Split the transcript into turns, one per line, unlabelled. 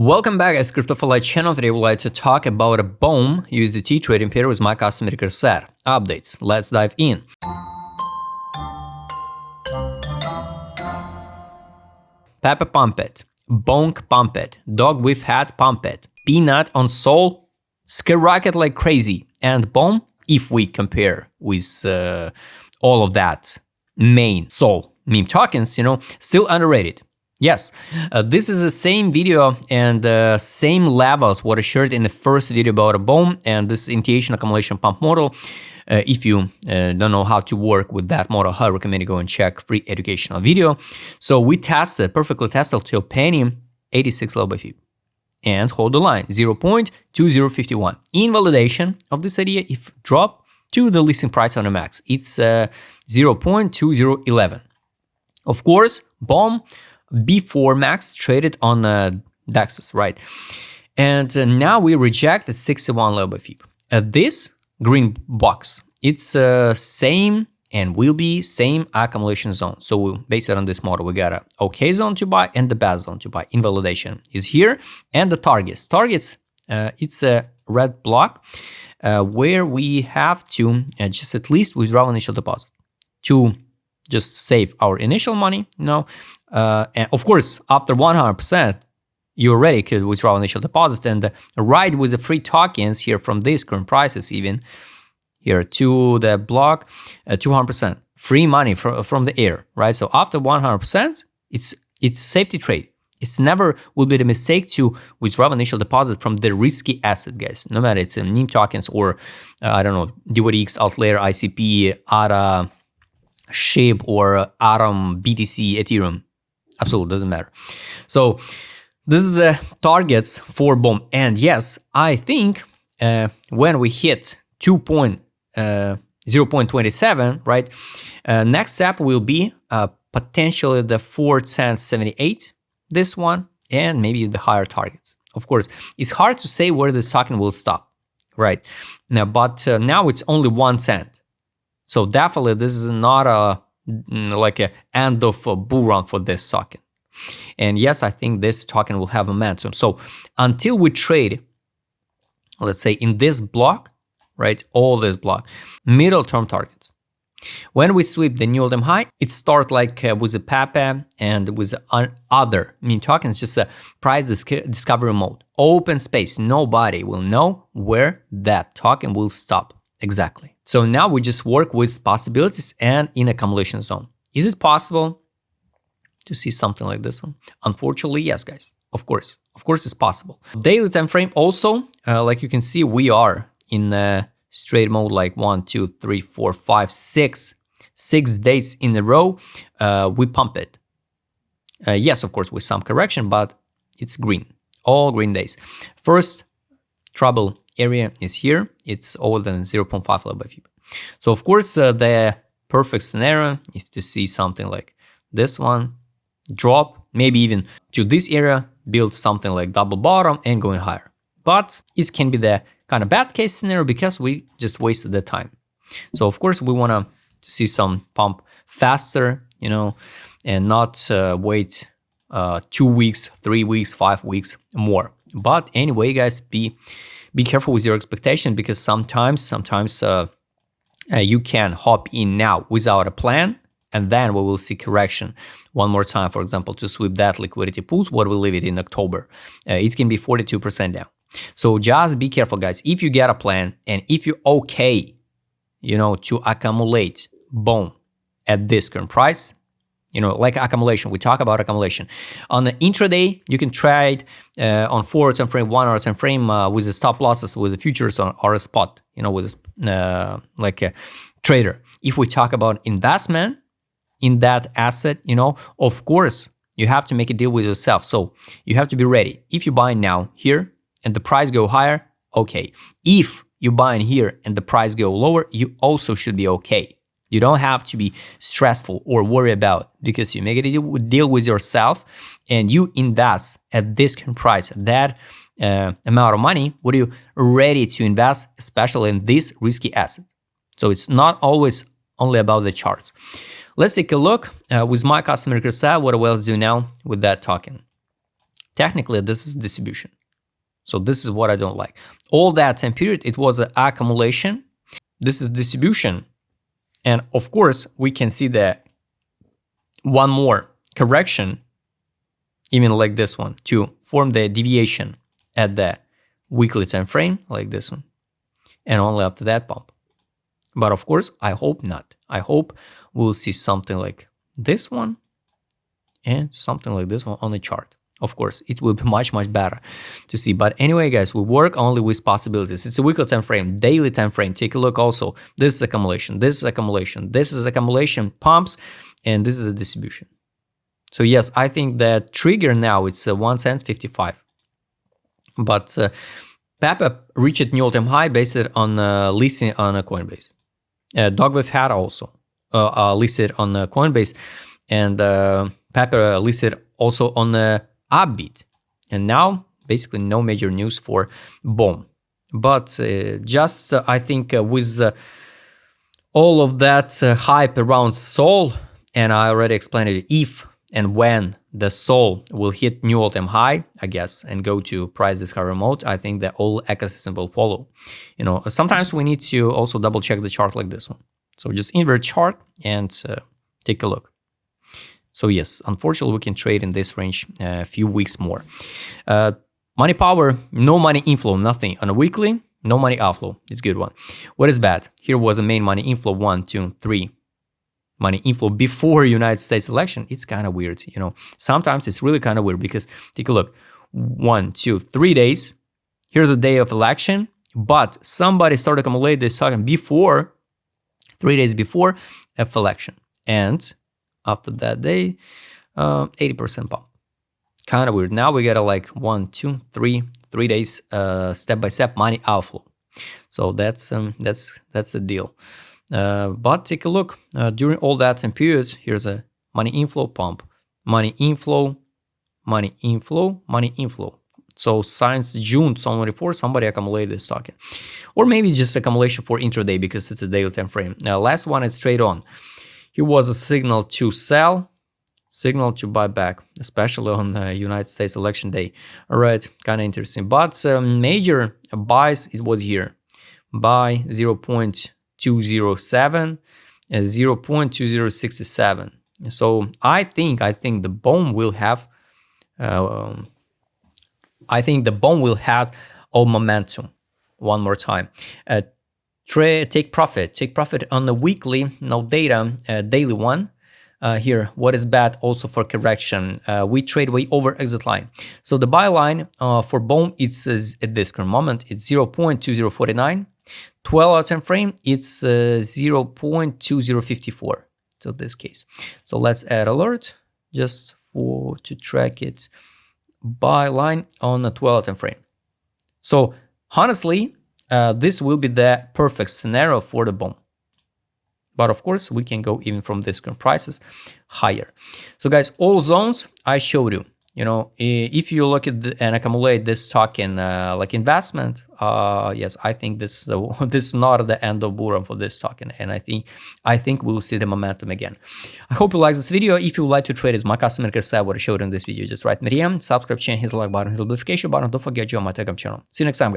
Welcome back as Crypto for Life channel. Today we'd like to talk about a BOME USDT trading pair with my customer set. Updates. Let's dive in. Peppa pump it. Bonk pump it. Dog with hat pump it. Peanut on Sol skyrocket like crazy. And BOME, if we compare with all of that main Sol meme tokens, still underrated. Yes, this is the same video and same levels what I shared in the first video about a BOME and this initiation accumulation pump model. If you don't know how to work with that model, I recommend you go and check free educational video. So we perfectly tested till penny 86 low by fib and hold the line 0.2051. In validation of this idea, if drop to the listing price on the max, it's 0.2011. Of course, BOME before max traded on DEXs, right? And now we reject the 61 low by fib. This green box, it's same and will be same accumulation zone. So we'll base it on this model. We got a okay zone to buy and the best zone to buy. Invalidation is here, and the targets. It's a red block where we have to just at least withdraw initial deposit to just save our initial money, and of course, after 100%, you already could withdraw initial deposit and ride with the free tokens here from these current prices, even here to the block, 200% free money from the air, right? So after 100%, it's safety trade. It's never will be the mistake to withdraw initial deposit from the risky asset, guys. No matter it's in meme tokens or DYDX, Outlayer, ICP, ADA, SHIB, or Atom, BTC, Ethereum. Absolutely doesn't matter. So this is targets for BOME. And yes, I think when we hit 0.27, right, next step will be potentially the 4.78, this one, and maybe the higher targets. Of course, it's hard to say where this token will stop, right? Now, but now it's only 1 cent. So definitely this is not a end of a bull run for this token. And yes, I think this token will have momentum. So until we trade, let's say in this block, right, all this block, middle term targets. When we sweep the new all-time high, it starts like with a Peppa and with other meme tokens, just a price discovery mode, open space. Nobody will know where that token will stop exactly. So now we just work with possibilities and in accumulation zone. Is it possible to see something like this one? Unfortunately, yes, guys. Of course it's possible. Daily time frame also, like you can see, we are in straight mode, like 1, 2, 3, 4, 5, 6 days in a row. We pump it. Yes, of course, with some correction, but it's green. All green days. First trouble area is here. It's over than 0.5 low by fib. So of course the perfect scenario is to see something like this one, drop, maybe even to this area, build something like double bottom and going higher. But it can be the kind of bad case scenario because we just wasted the time. So of course we want to see some pump faster, and not wait 2 weeks, 3 weeks, 5 weeks more. But anyway, guys, be careful with your expectation, because sometimes you can hop in now without a plan, and then we will see correction one more time, for example, to sweep that liquidity pools, what we leave it in October. It can be 42% down. So just be careful, guys. If you get a plan and if you're okay, to accumulate BOME at this current price, like accumulation, we talk about accumulation. On the intraday, you can trade on 4 hour time frame, 1 hour time frame with the stop losses, with the futures or a spot, with like a trader. If we talk about investment in that asset, of course, you have to make a deal with yourself. So you have to be ready. If you buy now here and the price go higher, okay. If you buy in here and the price go lower, you also should be okay. You don't have to be stressful or worry about, because you make a deal with yourself and you invest at this current price, that amount of money, what are you ready to invest, especially in this risky asset. So it's not always only about the charts. Let's take a look with my customer set, what I will do now with that token. technically this is distribution. So this is what I don't like. All that time period, it was an accumulation. This is distribution. And of course, we can see that one more correction, even like this one, to form the deviation at the weekly time frame, like this one. And only after that pump. But of course, I hope not. I hope we'll see something like this one and something like this one on the chart. Of course, it will be much, much better to see. But anyway, guys, we work only with possibilities. It's a weekly time frame, daily time frame. Take a look also. This is accumulation. This is accumulation. This is accumulation, pumps, and this is a distribution. So yes, I think that trigger now it's 1 cent 55. But Pepe reached new all-time high based on listing on a Coinbase. Dogwave had also listed on Coinbase, and Pepe listed also on Upbeat. And now basically no major news for BOME. But just I think with all of that hype around Sol, and I already explained it, if and when the Sol will hit new all-time high, I guess, and go to price discovery mode, I think that all ecosystem will follow. You know, sometimes we need to also double check the chart like this one. So just invert chart and take a look. So yes, unfortunately, we can trade in this range a few weeks more. Money power, no money inflow, nothing. On a weekly, no money outflow. It's a good one. What is bad? Here was a main money inflow, 1, 2, 3. Money inflow before United States election. It's kind of weird, you know. Sometimes it's really kind of weird because take a look. 1, 2, 3 days. Here's a day of election, but somebody started accumulating this token before 3 days before of election, and after that day, 80% pump. Kind of weird. Now we got like 1, 2, 3 days step by step money outflow. So that's the deal. But take a look during all that time periods. Here's a money inflow pump, money inflow, money inflow, money inflow. So since June 2024, somebody accumulated this token, or maybe just accumulation for intraday because it's a daily time frame. Now, last one is trade on. Here was a signal to sell, signal to buy back, especially on United States election day. All right, kind of interesting. But major buys, it was here. Buy 0.207, 0.2067. So I think the BOME will have, all momentum. One more time. Take profit on the weekly, no data, daily one. Here, what is bad also for correction? We trade way over exit line. So the buy line for BOME, it's at this current moment, it's 0.2049. 12-hour time frame, it's 0.2054. So this case. So let's add alert just to track it. Buy line on a 12-hour time frame. So honestly, this will be the perfect scenario for the BOME. But of course, we can go even from this current prices higher. So guys, all zones I showed you. You know, if you look at and accumulate this token like investment, yes, I think this is not the end of bull run for this token, and I think we'll see the momentum again. I hope you like this video. If you would like to trade as my customer care site, what I showed in this video, just write me DM, subscribe, channel, hit the like button, hit the notification button. Don't forget to join my Telegram channel. See you next time, guys.